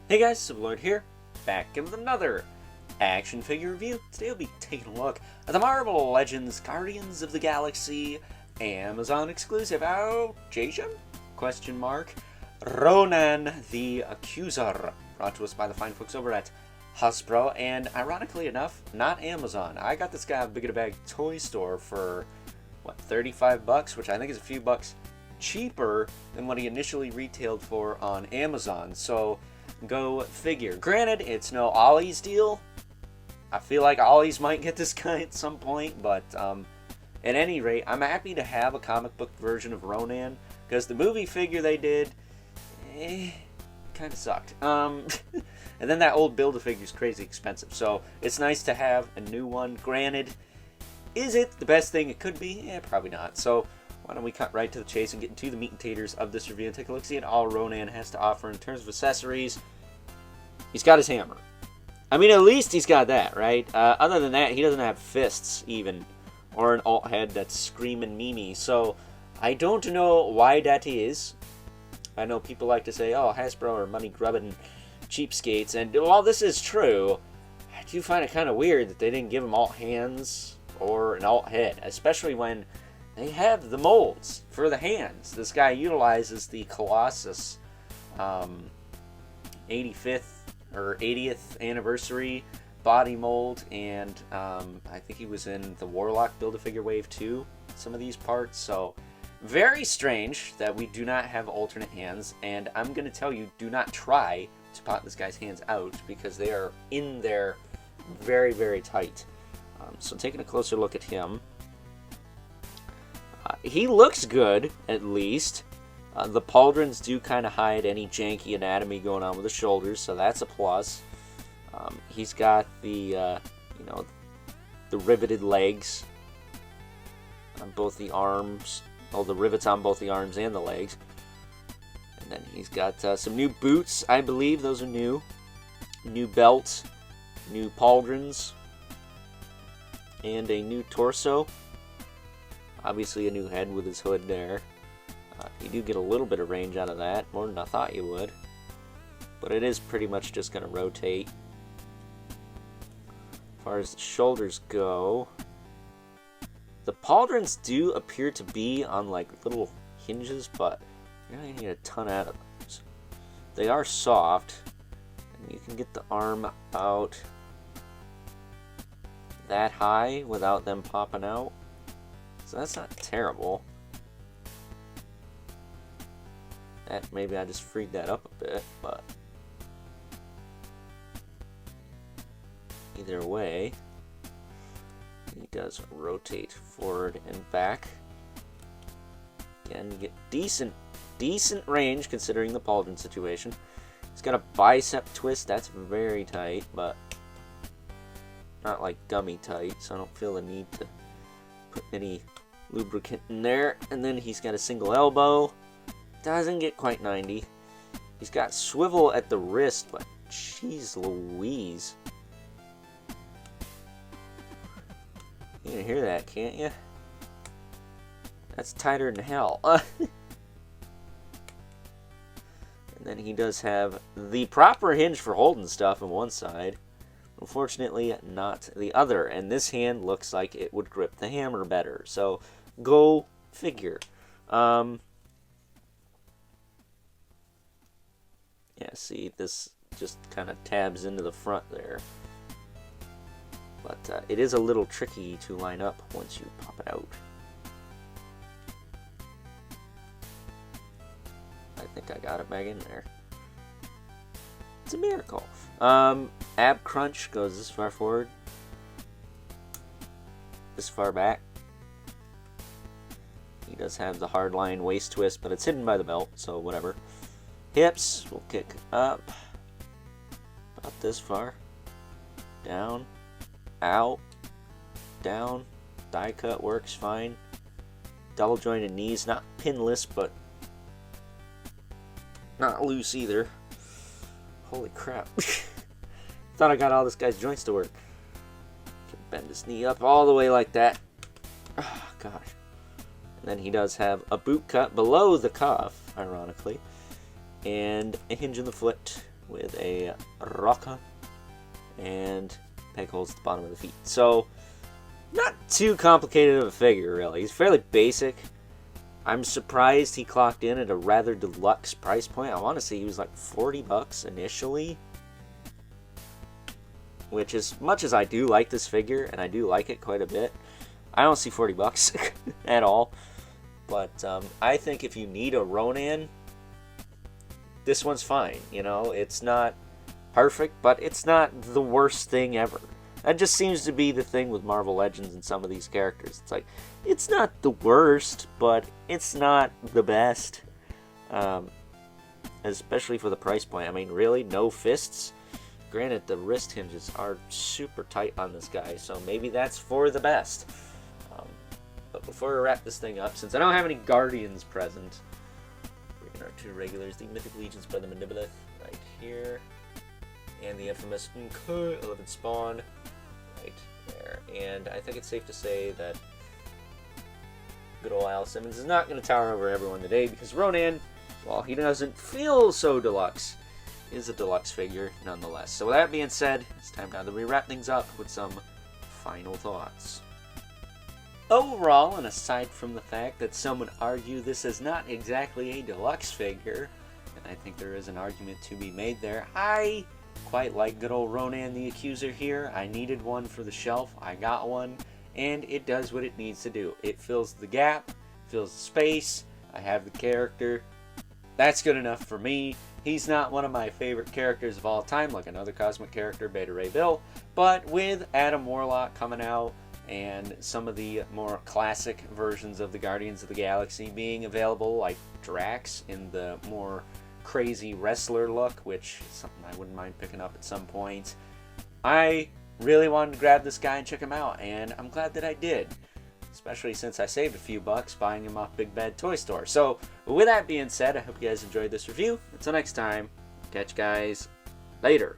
Hey guys, Sublord here, back with another action figure review. Today we'll be taking a look at the Marvel Legends Guardians of the Galaxy Amazon exclusive. Jason? Question mark. Ronan the Accuser, brought to us by the fine folks over at Hasbro, and ironically enough, not Amazon. I got this guy at a Big in a Bag toy store for, what, 35 bucks, which I think is a few bucks cheaper than what he initially retailed for on Amazon. So go figure. Granted, it's no Ollie's deal. I feel like Ollie's might get this guy at some point, but at any rate, I'm happy to have a comic book version of Ronan, because the movie figure they did, kind of sucked. And then that old Build-A-Figure is crazy expensive, so it's nice to have a new one. Granted, is it the best thing it could be? Probably not. So why don't we cut right to the chase and get into the meat and taters of this review and take a look, see at all Ronan has to offer in terms of accessories. He's got his hammer. I mean, at least he's got that, right? Other than that, he doesn't have fists, even. Or an alt head that's screaming Mimi. So I don't know why that is. I know people like to say, oh, Hasbro are money-grubbing cheapskates. And while this is true, I do find it kind of weird that they didn't give him alt hands or an alt head. Especially when they have the molds for the hands. This guy utilizes the Colossus 85th or 80th anniversary body mold, and I think he was in the Warlock Build-A-Figure Wave 2, some of these parts. So very strange that we do not have alternate hands, and I'm going to tell you, do not try to pop this guy's hands out because they are in there very, very tight. So taking a closer look at him, he looks good, at least. The pauldrons do kind of hide any janky anatomy going on with the shoulders, so that's a plus. He's got the, the riveted legs on both the arms. Oh, the rivets on both the arms and the legs. And then he's got some new boots, I believe. Those are new. New belt, new pauldrons, and a new torso. Obviously a new head with his hood there. You do get a little bit of range out of that, more than I thought you would. But it is pretty much just going to rotate. As far as the shoulders go, the pauldrons do appear to be on like little hinges, but you're not going to get a ton out of those. They are soft, and you can get the arm out that high without them popping out. So that's not terrible. That maybe I just freed that up a bit, but either way, he does rotate forward and back. Again, you get decent range considering the pauldron situation. He's got a bicep twist, that's very tight, but not like gummy tight, so I don't feel the need to put any lubricant in there. And then he's got a single elbow. Doesn't get quite 90. He's got swivel at the wrist, but jeez Louise. You can hear that, can't you? That's tighter than hell. And then he does have the proper hinge for holding stuff on one side. Unfortunately, not the other. And this hand looks like it would grip the hammer better. So, go figure. Yeah, see, this just kind of tabs into the front there. But it is a little tricky to line up once you pop it out. I think I got it back in there. It's a miracle. Ab crunch goes this far forward. This far back. He does have the hardline waist twist, but it's hidden by the belt, so whatever. Hips will kick up about this far, down, out, down. Die cut works fine. Double jointed knees, not pinless, but not loose either. Holy crap. Thought I got all this guy's joints to work. Can bend his knee up all the way like that. Oh, gosh. And then he does have a boot cut below the cuff, ironically. And a hinge in the foot. with a rocker and peg holes at the bottom of the feet. So, not too complicated of a figure, really. He's fairly basic. I'm surprised he clocked in at a rather deluxe price point. I want to say he was like $40 initially. Which, as much as I do like this figure, and I do like it quite a bit, I don't see $40 at all. But I think if you need a Ronan, this one's fine. You know, it's not perfect, but it's not the worst thing ever. That just seems to be the thing with Marvel Legends and some of these characters. It's like, it's not the worst, but it's not the best. Especially for the price point. I mean, really? No fists? Granted, the wrist hinges are super tight on this guy, so maybe that's for the best. But before we wrap this thing up, since I don't have any Guardians present, we're going to our 2 regulars, the Mythic Legions by the Mandibolith, right here. And the infamous 11 Spawn right there. And I think it's safe to say that good old Al Simmons is not going to tower over everyone today, because Ronan, while he doesn't feel so deluxe, is a deluxe figure nonetheless. So with that being said, it's time now that we wrap things up with some final thoughts. Overall, and aside from the fact that some would argue this is not exactly a deluxe figure, and I think there is an argument to be made there, I quite like good old Ronan the Accuser here. I needed one for the shelf, I got one, and it does what it needs to do. It fills the gap, fills the space, I have the character. That's good enough for me. He's not one of my favorite characters of all time, like another cosmic character, Beta Ray Bill, but with Adam Warlock coming out, and some of the more classic versions of the Guardians of the Galaxy being available, like Drax in the more crazy wrestler look, which is something I wouldn't mind picking up at some point. I really wanted to grab this guy and check him out, and I'm glad that I did, especially since I saved a few bucks buying him off Big Bad Toy Store. So with that being said, I hope you guys enjoyed this review. Until next time, catch you guys later.